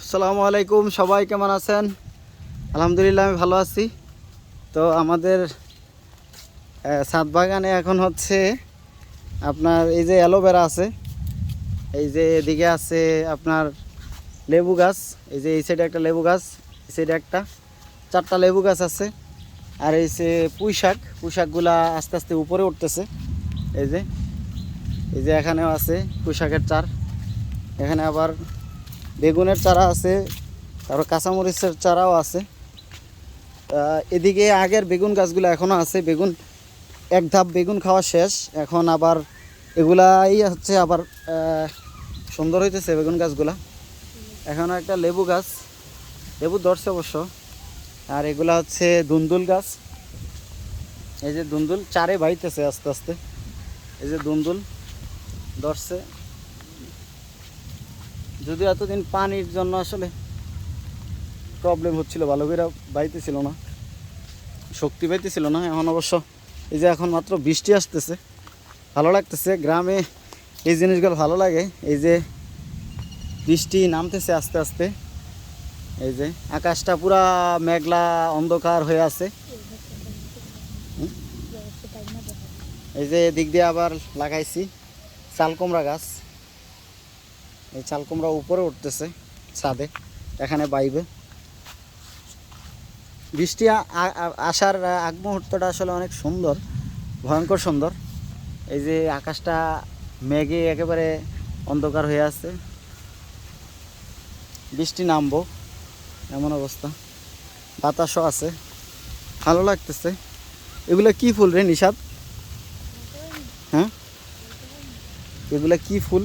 আসসালামু আলাইকুম, সবাই কেমন আছেন? আলহামদুলিল্লাহ আমি ভালো আছি। তো আমাদের ছাদ বাগানে এখন হচ্ছে আপনার এই যে অ্যালোভেরা আছে, এই যে এদিকে আছে আপনার লেবু গাছ, এই যে এই সাইডে একটা লেবু গাছ, এই সাইডে একটা, 4টা লেবু গাছ আছে। আর এই যে পুঁই শাকগুলা আস্তে আস্তে উপরে উঠতেছে। এই যে এই যে এখানেও আছে পুঁই শাকের চার, এখানে আবার বেগুনের চারা আছে, তারপর কাঁচামরিচের চারাও আছে। এদিকে আগের বেগুন গাছগুলো এখনও আছে, বেগুন এক ধাপ বেগুন খাওয়া শেষ, এখন আবার এগুলাই হচ্ছে আবার সুন্দর হইতেছে বেগুন গাছগুলা। এখনও একটা লেবু গাছ, লেবু ধরছে অবশ্য। আর এগুলা হচ্ছে দুন্দুল গাছ, এই যে দুন্দুল চারে বাইতেছে আস্তে আস্তে, এই যে দুন্দুল ধরছে। যদিও এতদিন পানির জন্য আসলে প্রবলেম হচ্ছিল, ভালো করে বাইতেছিল না, শক্তি পাইতেছিল না। এখন অবশ্য এই যে এখন মাত্র বৃষ্টি আসতেছে, ভালো লাগতেছে। গ্রামে এই জিনিসগুলো ভালো লাগে, এই যে বৃষ্টি নামতেছে আস্তে আস্তে, এই যে আকাশটা পুরা মেঘলা অন্ধকার হয়ে আছে। এই যে এদিক দিয়ে আবার লাগাইছি চাল কুমড়া গাছ, এই চাল কুমড়া উপরে উঠতেছে ছাদে, এখানে বাইবে। বৃষ্টি আসার আগ মুহূর্তটা আসলে অনেক সুন্দর, ভয়ঙ্কর সুন্দর। এই যে আকাশটা মেঘে একেবারে অন্ধকার হয়ে আছে, বৃষ্টি নামবো এমন অবস্থা, বাতাসও আছে, ভালো লাগতেছে। এগুলা কি ফুল রে নিশাদ? হ্যাঁ, এগুলা কি ফুল?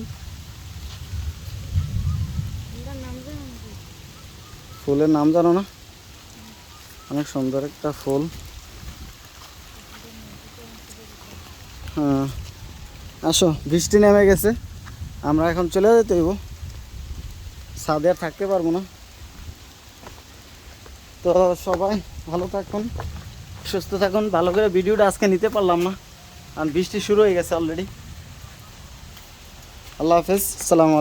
ফুলের নাম জানো না? অনেক সুন্দর একটা ফুল। হ্যাঁ, আসো, বৃষ্টি নেমে গেছে, আমরা এখন চলে যেতে হইব, ছাদে আর থাকতে পারবো না। তো সবাই ভালো থাকুন, সুস্থ থাকুন। ভালো করে ভিডিওটা আজকে নিতে পারলাম না, কারণ বৃষ্টি শুরু হয়ে গেছে অলরেডি। আল্লাহ হাফেজ, সালাম।